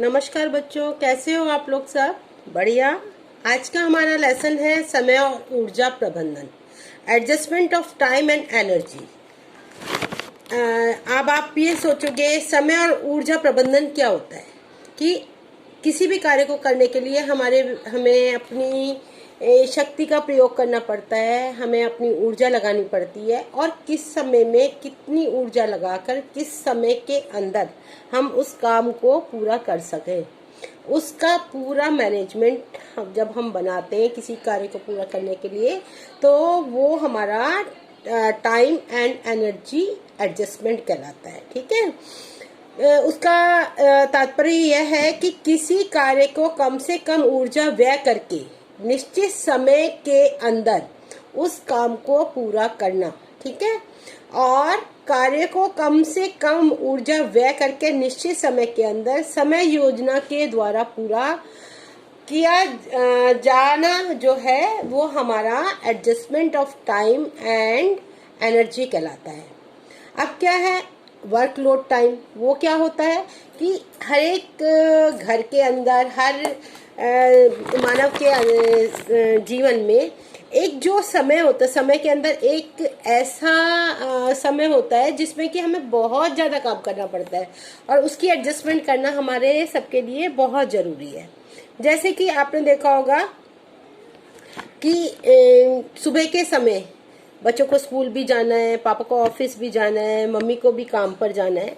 नमस्कार बच्चों, कैसे हो आप लोग सब? बढ़िया। आज का हमारा लेसन है समय और ऊर्जा प्रबंधन, adjustment of time and energy. अब आप ये सोचोगे समय और ऊर्जा प्रबंधन क्या होता है कि किसी भी कार्य को करने के लिए हमें अपनी शक्ति का प्रयोग करना पड़ता है, हमें अपनी ऊर्जा लगानी पड़ती है और किस समय में कितनी ऊर्जा लगाकर किस समय के अंदर हम उस काम को पूरा कर सकें, उसका पूरा मैनेजमेंट जब हम बनाते हैं किसी कार्य को पूरा करने के लिए, तो वो हमारा टाइम एंड एनर्जी एडजस्टमेंट कहलाता है। ठीक है। उसका तात्पर्य यह है कि किसी कार्य को कम से कम ऊर्जा व्यय करके निश्चित समय के अंदर उस काम को पूरा करना। ठीक है। और कार्य को कम से कम ऊर्जा व्यय करके निश्चित समय के अंदर समय योजना के द्वारा पूरा किया जाना जो है वो हमारा adjustment of time and energy कहलाता है। अब क्या है वर्कलोड टाइम? वो क्या होता है कि हर एक घर के अंदर, हर मानव के जीवन में एक जो समय होता है, समय के अंदर एक ऐसा समय होता है जिसमें कि हमें बहुत ज़्यादा काम करना पड़ता है और उसकी एडजस्टमेंट करना हमारे सबके लिए बहुत ज़रूरी है। जैसे कि आपने देखा होगा कि सुबह के समय बच्चों को स्कूल भी जाना है, पापा को ऑफिस भी जाना है, मम्मी को भी काम पर जाना है,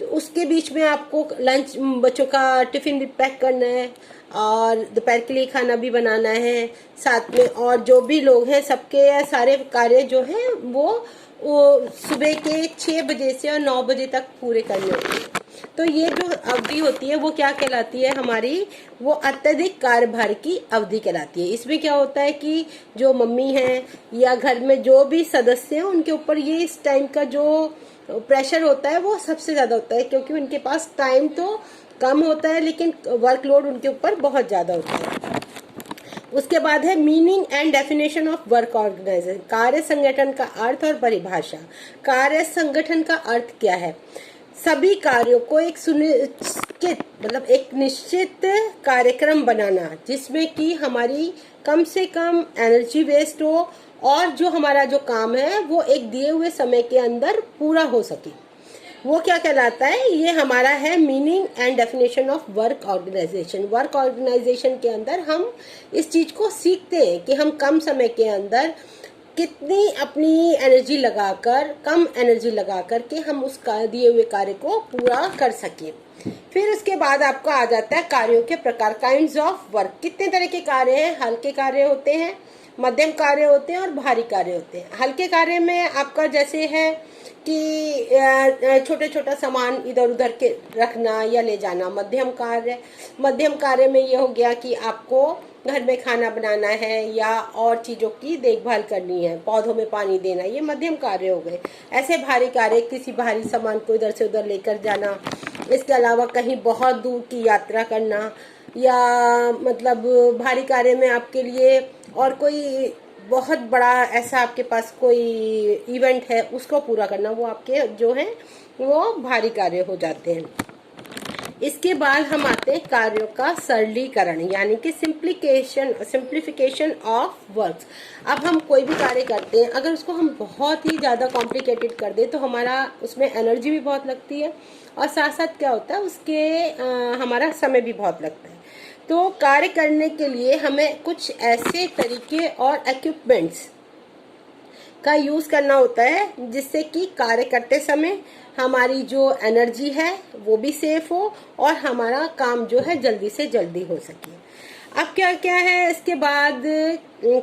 तो उसके बीच में आपको लंच, बच्चों का टिफिन भी पैक करना है और दोपहर के लिए खाना भी बनाना है साथ में, और जो भी लोग हैं सबके सारे कार्य जो हैं वो सुबह के 6 बजे से और 9 बजे तक पूरे करने होते हैं। तो ये जो अवधि होती है वो क्या कहलाती है हमारी? वो अत्यधिक कार्यभार की अवधि कहलाती है। इसमें क्या होता है कि जो मम्मी है या घर में जो भी सदस्य हैं उनके ऊपर ये इस टाइम का जो प्रेशर होता है वो सबसे ज्यादा होता है, क्योंकि उनके पास टाइम तो कम होता है लेकिन वर्कलोड उनके ऊपर बहुत ज्यादा होता है। उसके बाद है meaning and definition of work organisation, कार्य संगठन का अर्थ और परिभाषा। कार्य संगठन का अर्थ क्या है? सभी कार्यों को एक सुनिश्चित मतलब एक निश्चित कार्यक्रम बनाना जिसमें कि हमारी कम से कम एनर्जी वेस्ट हो और जो हमारा जो काम है वो एक दिए हुए समय के अंदर पूरा हो सके, वो क्या कहलाता है? ये हमारा है meaning and definition of work organisation. Work organisation के अंदर हम इस चीज को सीखते हैं कि हम कम समय के अंदर कितनी अपनी एनर्जी लगाकर, कम एनर्जी लगाकर के हम उस दिए हुए कार्य को पूरा कर सकें। फिर उसके बाद आपको आ जाता है कार्यों के प्रकार, काइंड्स ऑफ वर्क। कितने तरह के कार्य हैं? हल्के कार्य होते हैं, मध्यम कार्य होते हैं और भारी कार्य होते हैं। हल्के कार्य में आपका जैसे है कि छोटे छोटा सामान इधर उधर के रखना या ले जाना मध्यम कार्य में ये हो गया कि आपको घर में खाना बनाना है या और चीजों की देखभाल करनी है, पौधों में पानी देना, ये मध्यम कार्य हो गए। ऐसे भारी कार्य किसी भारी सामान को इधर से उधर लेकर जाना, इसके अलावा कहीं बहुत दूर की यात्रा करना, या मतलब भारी कार्य में आपके लिए और कोई बहुत बड़ा ऐसा आपके पास कोई इवेंट है उसको पूरा करना, वो आपके जो है वो भारी कार्य हो जाते हैं। इसके बाद हम आते हैं कार्यों का सरलीकरण यानी कि सिंप्लीफिकेशन ऑफ वर्क्स। अब हम कोई भी कार्य करते हैं, अगर उसको हम बहुत ही ज्यादा कॉम्प्लिकेटेड कर दें तो हमारा उसमें एनर्जी भी बहुत लगती है और साथ साथ क्या होता है उसके हमारा समय भी बहुत लगता है। तो कार्य करने के लिए हमें कुछ ऐसे तरीके और इक्विपमेंट्स का यूज करना होता है जिससे कि कार्य करते समय हमारी जो एनर्जी है वो भी सेफ हो और हमारा काम जो है जल्दी से जल्दी हो सके। अब क्या क्या है इसके बाद?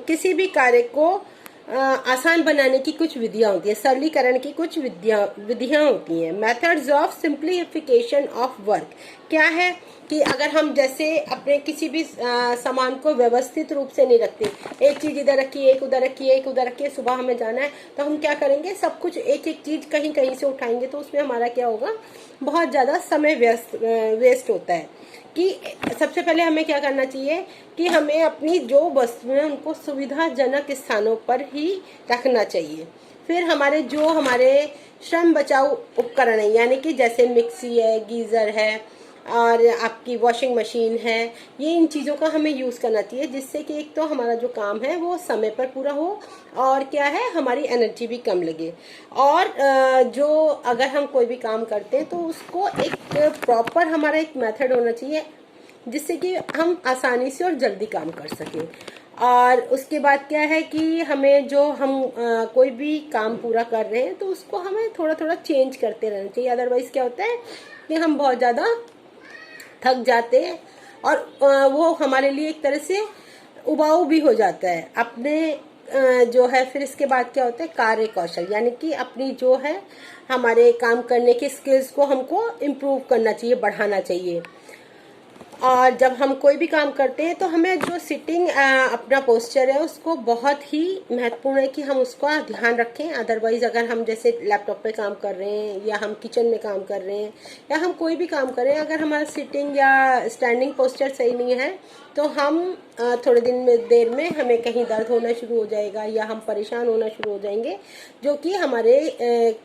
किसी भी कार्य को आसान बनाने की कुछ विधियां होती है, सरलीकरण की कुछ विधियां होती हैं। Methods of simplification of work क्या है कि अगर हम जैसे अपने किसी भी सामान को व्यवस्थित रूप से नहीं रखते, एक चीज इधर रखी, एक उधर रखी, एक उधर रखी, सुबह हमें जाना है तो हम क्या करेंगे, सब कुछ एक एक चीज कहीं कहीं से उठाएंगे तो उसमें हमारा क्या होगा, बहुत ज्यादा समय वेस्ट होता है। कि सबसे पहले हमें क्या करना चाहिए कि हमें अपनी जो वस्तुएं उनको सुविधाजनक स्थानों पर ही रखना चाहिए। फिर हमारे श्रम बचाऊ उपकरण है यानी कि जैसे मिक्सी है, गीजर है और आपकी वॉशिंग मशीन है, ये इन चीज़ों का हमें यूज़ करना चाहिए, जिससे कि एक तो हमारा जो काम है वो समय पर पूरा हो, और क्या है, हमारी एनर्जी भी कम लगे। और जो अगर हम कोई भी काम करते हैं तो उसको एक प्रॉपर हमारा एक मेथड होना चाहिए, जिससे कि हम आसानी से और जल्दी काम कर सकें। और उसके बाद क्या है कि हमें जो हम कोई भी काम पूरा कर रहे हैं तो उसको हमें थोड़ा थोड़ा चेंज करते रहना चाहिए। अदरवाइज क्या होता है कि हम बहुत ज़्यादा थक जाते हैं, और वो हमारे लिए एक तरह से उबाऊ भी हो जाता है अपने जो है। फिर इसके बाद क्या होता है, कार्य कौशल, यानी कि अपनी जो है हमारे काम करने के स्किल्स को हमको इम्प्रूव करना चाहिए, बढ़ाना चाहिए। और जब हम कोई भी काम करते हैं तो हमें जो सिटिंग अपना पोस्चर है उसको बहुत ही महत्वपूर्ण है कि हम उसका ध्यान रखें। अदरवाइज अगर हम जैसे लैपटॉप पे काम कर रहे हैं, या हम किचन में काम कर रहे हैं, या हम कोई भी काम कर रहे हैं, अगर हमारा सिटिंग या स्टैंडिंग पोस्चर सही नहीं है तो हम थोड़े देर में हमें कहीं दर्द होना शुरू हो जाएगा, या हम परेशान होना शुरू हो जाएंगे, जो कि हमारे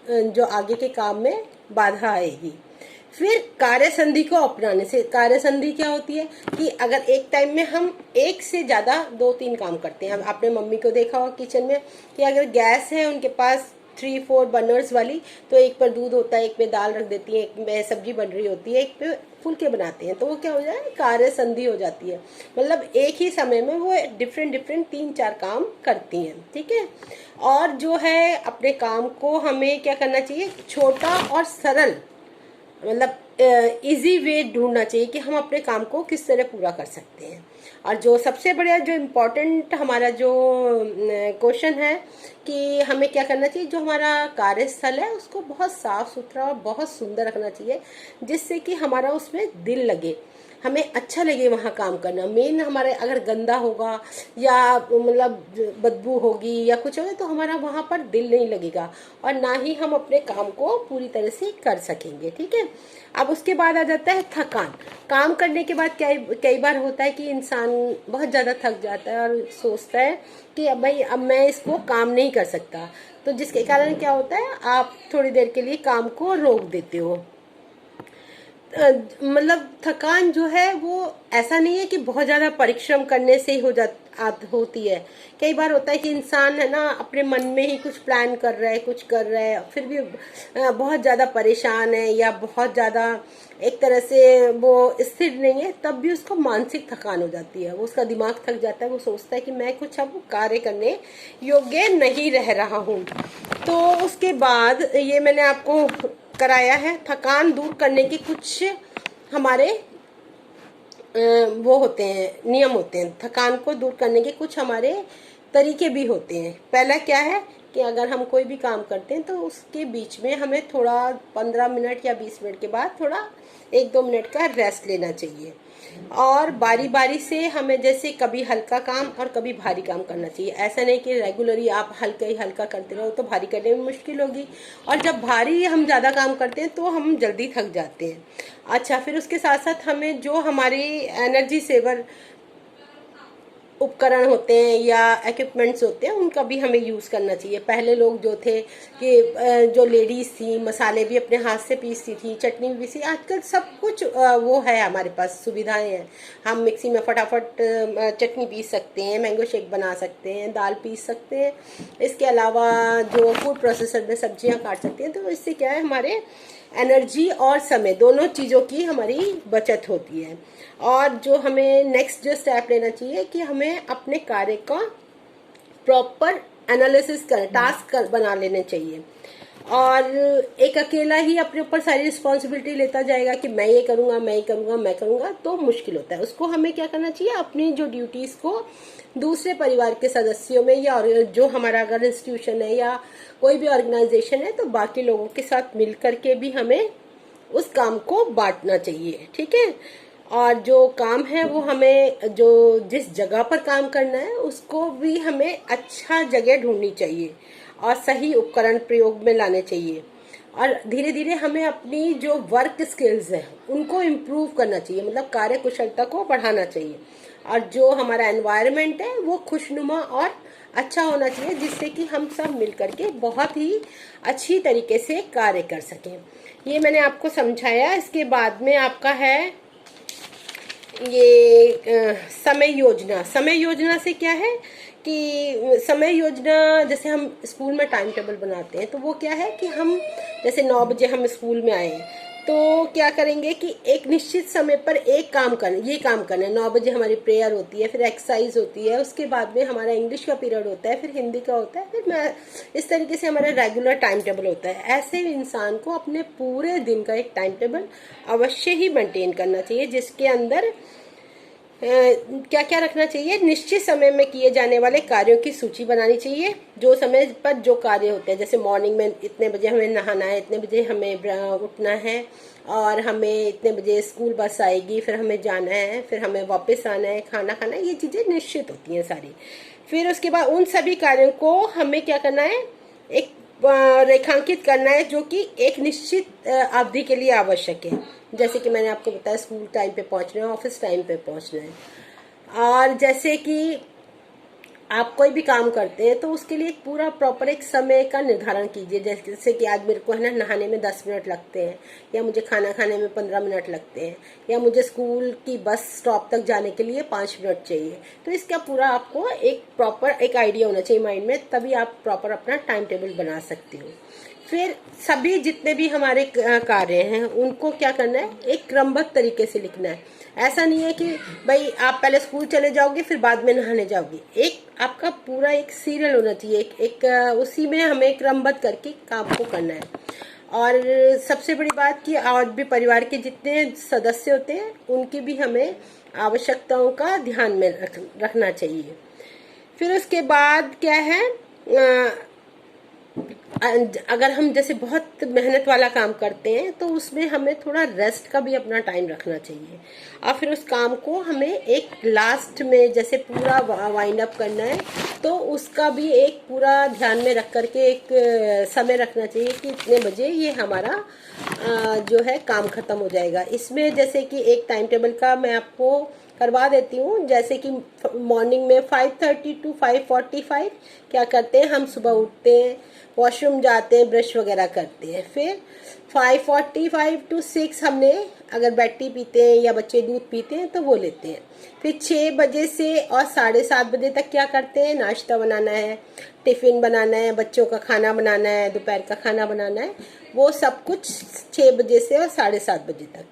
जो आगे के काम में बाधा आएगी। फिर कार्य संधि को अपनाने से, कार्य संधि क्या होती है कि अगर एक टाइम में हम एक से ज्यादा 2-3 काम करते हैं। अब आपने मम्मी को देखा हो किचन में कि अगर गैस है उनके पास 3-4 बर्नर्स वाली, तो एक पर दूध होता है, एक पे दाल रख देती है, एक में सब्जी बन रही होती है, एक पे फुलके बनाते हैं, तो वो क्या हो जाए, कार्य संधि हो जाती है। मतलब एक ही समय में वो डिफरेंट 3-4 काम करती हैं, ठीक है। और जो है अपने काम को हमें क्या करना चाहिए, छोटा और सरल, मतलब इजी वे ढूंढना चाहिए कि हम अपने काम को किस तरह पूरा कर सकते हैं। और जो सबसे बड़ा जो इम्पोर्टेंट हमारा जो क्वेश्चन है कि हमें क्या करना चाहिए, जो हमारा कार्यस्थल है उसको बहुत साफ सुथरा और बहुत सुंदर रखना चाहिए, जिससे कि हमारा उसमें दिल लगे, हमें अच्छा लगे वहाँ काम करना। मेन हमारे अगर गंदा होगा या मतलब बदबू होगी या कुछ होगा तो हमारा वहाँ पर दिल नहीं लगेगा, और ना ही हम अपने काम को पूरी तरह से कर सकेंगे, ठीक है। अब उसके बाद आ जाता है थकान। काम करने के बाद कई बार होता है कि इंसान बहुत ज़्यादा थक जाता है और सोचता है कि अब भाई अब मैं इसको काम नहीं कर सकता, तो जिसके कारण क्या होता है, आप थोड़ी देर के लिए काम को रोक देते हो। मतलब थकान जो है वो ऐसा नहीं है कि बहुत ज्यादा परिश्रम करने से ही होती है। कई बार होता है कि इंसान है ना अपने मन में ही कुछ प्लान कर रहा है, कुछ कर रहा है, फिर भी बहुत ज्यादा परेशान है या बहुत ज्यादा एक तरह से वो स्थिर नहीं है, तब भी उसको मानसिक थकान हो जाती है, वो उसका दिमाग थक जाता है, वो सोचता है कि मैं कुछ अब कार्य करने योग्य नहीं रह रहा हूँ। तो उसके बाद ये मैंने आपको कराया है, थकान दूर करने के कुछ हमारे वो होते हैं, नियम होते हैं। थकान को दूर करने के कुछ हमारे तरीके भी होते हैं। पहला क्या है कि अगर हम कोई भी काम करते हैं तो उसके बीच में हमें थोड़ा 15 मिनट या 20 मिनट के बाद थोड़ा 1-2 मिनट का रेस्ट लेना चाहिए, और बारी बारी से हमें जैसे कभी हल्का काम और कभी भारी काम करना चाहिए। ऐसा नहीं कि रेगुलरली आप हल्का ही हल्का करते रहो, तो भारी करने में मुश्किल होगी, और जब भारी हम ज़्यादा काम करते हैं तो हम जल्दी थक जाते हैं। अच्छा, फिर उसके साथ साथ हमें जो हमारी एनर्जी सेवर उपकरण होते हैं या इक्विपमेंट्स होते हैं उनका भी हमें यूज़ करना चाहिए। पहले लोग जो थे कि जो लेडीज़ थी मसाले भी अपने हाथ से पीसती थी, चटनी भी पीसी, आजकल सब कुछ वो है, हमारे पास सुविधाएं हैं। हम मिक्सी में फटाफट चटनी पीस सकते हैं, मैंगो शेक बना सकते हैं, दाल पीस सकते हैं। इसके अलावा जो फूड प्रोसेसर में सब्जियां काट सकते हैं, तो इससे क्या है, हमारे एनर्जी और समय दोनों चीज़ों की हमारी बचत होती है। और जो हमें नेक्स्ट जो स्टेप लेना चाहिए कि हमें अपने कार्य का प्रॉपर एनालिसिस कर टास्क बना लेने चाहिए, और एक अकेला ही अपने ऊपर सारी रिस्पॉन्सिबिलिटी लेता जाएगा कि मैं ये करूंगा, मैं ये करूंगा, मैं करूंगा, तो मुश्किल होता है। उसको हमें क्या करना चाहिए, अपनी जो ड्यूटीज को दूसरे परिवार के सदस्यों में, या जो हमारा अगर इंस्टीट्यूशन है या कोई भी ऑर्गेनाइजेशन है, तो बाकी लोगों के साथ मिल करके भी हमें उस काम को बांटना चाहिए, ठीक है। और जो काम है वो हमें जो जिस जगह पर काम करना है उसको भी हमें अच्छा जगह ढूंढनी चाहिए, और सही उपकरण प्रयोग में लाने चाहिए, और धीरे धीरे हमें अपनी जो वर्क स्किल्स है उनको इम्प्रूव करना चाहिए, मतलब कार्य कुशलता को बढ़ाना चाहिए। और जो हमारा एनवायरनमेंट है वो खुशनुमा और अच्छा होना चाहिए, जिससे कि हम सब मिलकर के बहुत ही अच्छी तरीके से कार्य कर सकें। ये मैंने आपको समझाया। इसके बाद में आपका है ये समय योजना। समय योजना से क्या है कि समय योजना, जैसे हम स्कूल में टाइम टेबल बनाते हैं तो वो क्या है कि हम जैसे 9 बजे हम स्कूल में आए तो क्या करेंगे कि एक निश्चित समय पर एक काम करना, ये काम करना है। 9 बजे हमारी प्रेयर होती है, फिर एक्सरसाइज होती है, उसके बाद में हमारा इंग्लिश का पीरियड होता है, फिर हिंदी का होता है, फिर मैं इस तरीके से हमारा रेगुलर टाइम टेबल होता है। ऐसे इंसान को अपने पूरे दिन का एक टाइम टेबल अवश्य ही मेंटेन करना चाहिए, जिसके अंदर क्या क्या रखना चाहिए। निश्चित समय में किए जाने वाले कार्यों की सूची बनानी चाहिए। जो समय पर जो कार्य होते हैं, जैसे मॉर्निंग में इतने बजे हमें नहाना है, इतने बजे हमें उठना है, और हमें इतने बजे स्कूल बस आएगी, फिर हमें जाना है, फिर हमें वापस आना है, खाना खाना है, ये चीज़ें निश्चित होती हैं सारी। फिर उसके बाद उन सभी कार्यों को हमें क्या करना है, एक रेखांकित करना है, जो कि एक निश्चित अवधि के लिए आवश्यक है। जैसे कि मैंने आपको बताया, स्कूल टाइम पे पहुंचना है, ऑफिस टाइम पे पहुंचना है। और जैसे कि आप कोई भी काम करते हैं तो उसके लिए पूरा प्रॉपर एक समय का निर्धारण कीजिए। जैसे कि आज मेरे को है ना नहाने में 10 मिनट लगते हैं, या मुझे खाना खाने में 15 मिनट लगते हैं, या मुझे स्कूल की बस स्टॉप तक जाने के लिए 5 मिनट चाहिए। तो इसका पूरा आपको एक प्रॉपर एक आइडिया होना चाहिए माइंड में, तभी आप प्रॉपर अपना टाइम टेबल बना सकते हो। फिर सभी जितने भी हमारे कार्य हैं उनको क्या करना है, एक क्रमबद्ध तरीके से लिखना है। ऐसा नहीं है कि भाई आप पहले स्कूल चले जाओगे फिर बाद में नहाने जाओगे। एक आपका पूरा एक सीरियल होना चाहिए, एक उसी में हमें क्रमबद्ध करके काम को करना है। और सबसे बड़ी बात कि और भी परिवार के जितने सदस्य होते हैं उनकी भी हमें आवश्यकताओं का ध्यान में रखना चाहिए। फिर उसके बाद क्या है, अगर हम जैसे बहुत मेहनत वाला काम करते हैं तो उसमें हमें थोड़ा रेस्ट का भी अपना टाइम रखना चाहिए। और फिर उस काम को हमें एक लास्ट में जैसे पूरा वाइंड अप करना है तो उसका भी एक पूरा ध्यान में रख करके एक समय रखना चाहिए कि इतने बजे ये हमारा जो है काम खत्म हो जाएगा। इसमें जैसे कि एक टाइम टेबल का मैं आपको करवा देती हूँ। जैसे कि मॉर्निंग में 5:30 to 5:45 क्या करते हैं, हम सुबह उठते हैं, वॉशरूम जाते हैं, ब्रश वगैरह करते हैं। फिर 5:45 to 6 हमने अगर बैटी पीते हैं या बच्चे दूध पीते हैं तो वो लेते हैं। फिर 6 बजे से और 7:30 बजे तक क्या करते हैं, नाश्ता बनाना है, टिफिन बनाना है, बच्चों का खाना बनाना है, दोपहर का खाना बनाना है, वो सब कुछ 6 बजे से और 7:30 बजे तक।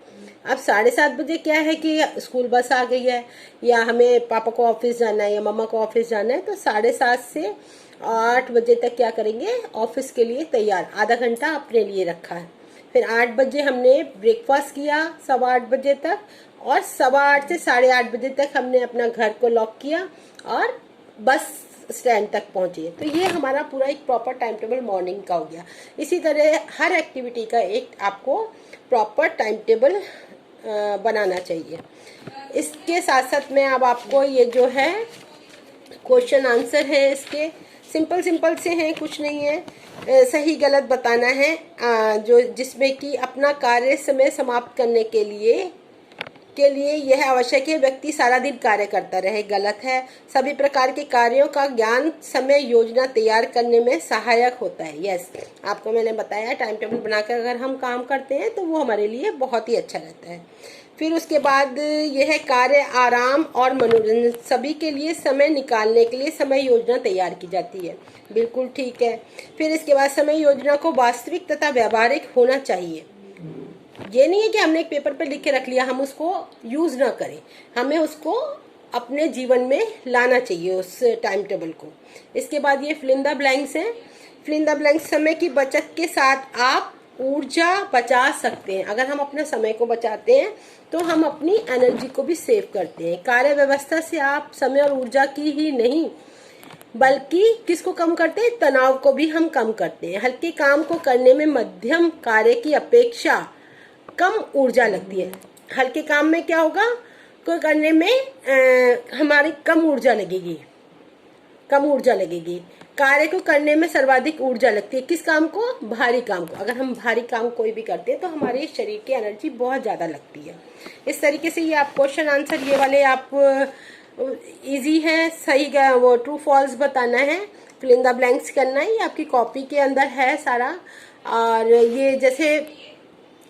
अब 7:30 बजे क्या है कि स्कूल बस आ गई है, या हमें पापा को ऑफिस जाना है या मम्मा को ऑफिस जाना है, तो 7:30 से 8 बजे तक क्या करेंगे, ऑफिस के लिए तैयार, आधा घंटा अपने लिए रखा है। फिर 8 बजे हमने ब्रेकफास्ट किया 8:15 बजे तक, और 8:15 से 8:30 बजे तक हमने अपना घर को लॉक किया और बस स्टैंड तक पहुंचे। तो ये हमारा पूरा एक प्रॉपर टाइम टेबल मॉर्निंग का हो गया। इसी तरह हर एक्टिविटी का एक आपको प्रॉपर टाइम टेबल बनाना चाहिए। इसके साथ साथ में अब आपको ये जो है क्वेश्चन आंसर है, इसके सिंपल सिंपल से हैं, कुछ नहीं है, सही गलत बताना है, जो जिसमें कि अपना कार्य समय समाप्त करने के लिए यह आवश्यक है व्यक्ति सारा दिन कार्य करता रहे, गलत है। सभी प्रकार के कार्यों का ज्ञान समय योजना तैयार करने में सहायक होता है। यस, आपको मैंने बताया टाइम टेबल बनाकर अगर हम काम करते हैं तो वो हमारे लिए बहुत ही अच्छा रहता है। फिर उसके बाद यह कार्य, आराम और मनोरंजन सभी के लिए समय निकालने के लिए समय योजना तैयार की जाती है। बिल्कुल ठीक है। फिर इसके बाद समय योजना को वास्तविक तथा व्यावहारिक होना चाहिए। ये नहीं है कि हमने एक पेपर पे लिख के रख लिया, हम उसको यूज ना करें, हमें उसको अपने जीवन में लाना चाहिए उस टाइम टेबल को। इसके बाद ये फिल इन द ब्लैंक्स है। फिल इन द ब्लैंक्स, समय की बचत के साथ आप ऊर्जा बचा सकते हैं। अगर हम अपने समय को बचाते हैं तो हम अपनी एनर्जी को भी सेव करते हैं। कार्य व्यवस्था से आप समय और ऊर्जा की ही नहीं बल्कि किसको कम करते हैं, तनाव को भी हम कम करते हैं। हल्के काम को करने में मध्यम कार्य की अपेक्षा कम ऊर्जा लगती है। हल्के काम में क्या होगा, को करने में हमारी कम ऊर्जा लगेगी, कार्य को करने में सर्वाधिक ऊर्जा लगती है। किस काम को, भारी काम को। अगर हम भारी काम कोई भी करते हैं तो हमारे शरीर की एनर्जी बहुत ज्यादा लगती है। इस तरीके से ये आप क्वेश्चन आंसर ये वाले आप इजी है, सही वो ट्रू फॉल्स बताना है, फिल इन द ब्लैंक्स करना है। ये आपकी कॉपी के अंदर है सारा। और ये जैसे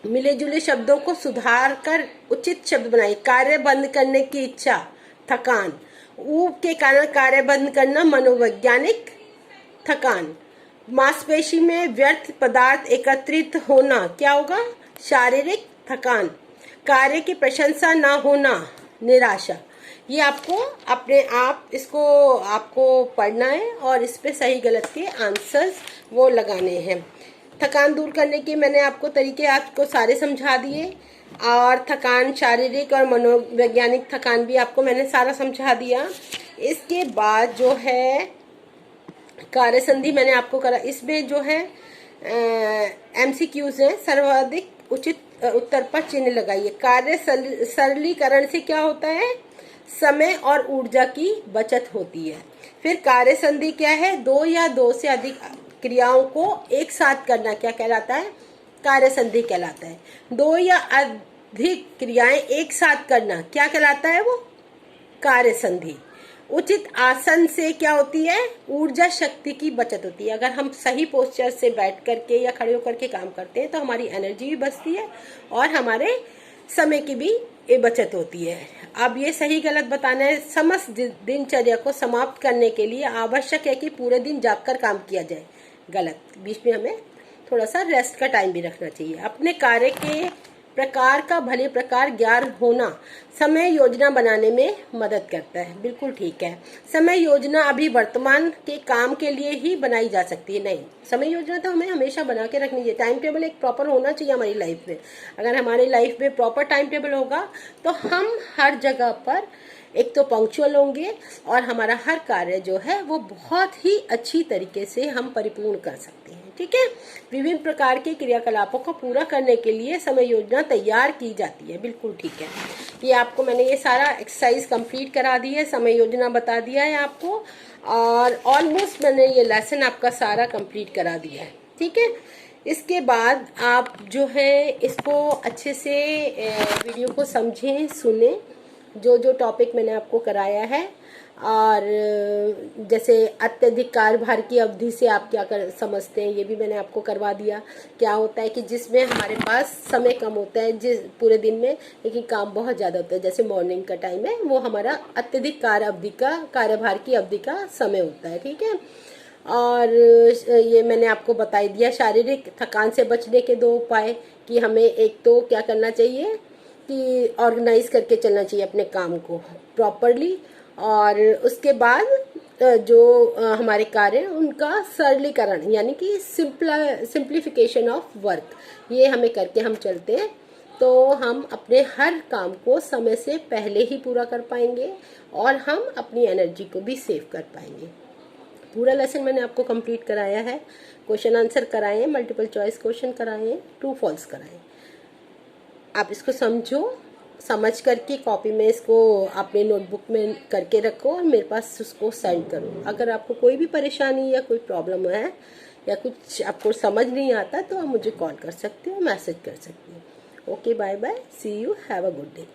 मिले जुले शब्दों को सुधार कर उचित शब्द बनाइए। कार्य बंद करने की इच्छा, थकान। ऊब के कारण कार्य बंद करना, मनोवैज्ञानिक थकान। मांसपेशी में व्यर्थ पदार्थ एकत्रित होना, क्या होगा? शारीरिक थकान। कार्य की प्रशंसा ना होना, निराशा। ये आपको अपने आप इसको आपको पढ़ना है और इस पे सही गलत के आंसर्स वो लगाने हैं। थकान दूर करने के मैंने आपको तरीके आपको सारे समझा दिए, और थकान शारीरिक और मनोवैज्ञानिक थकान भी आपको मैंने सारा समझा दिया। इसके बाद जो है कार्य संधि मैंने आपको करा, इसमें जो है MCQs है। सर्वाधिक उचित उत्तर पर चिन्ह लगाइए। कार्य सरलीकरण से क्या होता है? समय और ऊर्जा की बचत होती है। फिर कार्य संधि क्या है? दो या दो से अधिक क्रियाओं को एक साथ करना क्या कहलाता है? कार्य संधि कहलाता है। दो या अधिक क्रियाएं एक साथ करना क्या कहलाता है? वो कार्य संधि। उचित आसन से क्या होती है? ऊर्जा शक्ति की बचत होती है। अगर हम सही पोस्चर से बैठ करके या खड़े होकर के काम करते हैं तो हमारी एनर्जी भी बचती है और हमारे समय की भी बचत होती है। अब ये सही गलत बताना है। समस्त दिनचर्या को समाप्त करने के लिए आवश्यक है कि पूरे दिन जागकर काम किया जाए, गलत। बीच में हमें थोड़ा सा रेस्ट का टाइम भी रखना चाहिए। अपने कार्य के प्रकार का भले प्रकार ज्ञान होना समय योजना बनाने में मदद करता है, बिल्कुल ठीक है। समय योजना अभी वर्तमान के काम के लिए ही बनाई जा सकती है, नहीं, समय योजना तो हमें हमेशा बना के रखनी चाहिए। टाइम टेबल एक प्रॉपर होना चाहिए हमारी लाइफ में। अगर हमारी लाइफ में प्रॉपर टाइम टेबल होगा तो हम हर जगह पर एक तो पंक्चुअल होंगे और हमारा हर कार्य जो है वो बहुत ही अच्छी तरीके से हम परिपूर्ण कर सकते हैं, ठीक है। विभिन्न प्रकार के क्रियाकलापों को पूरा करने के लिए समय योजना तैयार की जाती है, बिल्कुल ठीक है। ये आपको मैंने ये सारा एक्सरसाइज कंप्लीट करा दी है, समय योजना बता दिया है आपको, और ऑलमोस्ट मैंने ये लेसन आपका सारा कंप्लीट करा दिया है, ठीक है। इसके बाद आप जो है इसको अच्छे से वीडियो को समझें, सुने, जो जो टॉपिक मैंने आपको कराया है। और जैसे अत्यधिक कार्यभार की अवधि से आप क्या समझते हैं, ये भी मैंने आपको करवा दिया। क्या होता है कि जिसमें हमारे पास समय कम होता है जिस पूरे दिन में, लेकिन काम बहुत ज़्यादा होता है, जैसे मॉर्निंग का टाइम है, वो हमारा अत्यधिक कार्यभार की अवधि का समय होता है, ठीक है। और ये मैंने आपको बता दिया शारीरिक थकान से बचने के 2 उपाय, कि हमें एक तो क्या करना चाहिए कि ऑर्गेनाइज करके चलना चाहिए अपने काम को प्रॉपरली, और उसके बाद जो हमारे कार्य हैं उनका सरलीकरण, यानी कि सिंप्लीफिकेशन ऑफ वर्क, ये हमें करके हम चलते हैं तो हम अपने हर काम को समय से पहले ही पूरा कर पाएंगे और हम अपनी एनर्जी को भी सेव कर पाएंगे। पूरा लेसन मैंने आपको कंप्लीट कराया है, क्वेश्चन आंसर कराए, मल्टीपल चॉइस क्वेश्चन कराए, ट्रू फॉल्स कराए। आप इसको समझो, समझ करके कॉपी में इसको अपने नोटबुक में करके रखो और मेरे पास उसको सेंड करो। अगर आपको कोई भी परेशानी या कोई प्रॉब्लम है या कुछ आपको समझ नहीं आता तो आप मुझे कॉल कर सकते हो, मैसेज कर सकते हो। Okay, bye bye, see you, have a good day.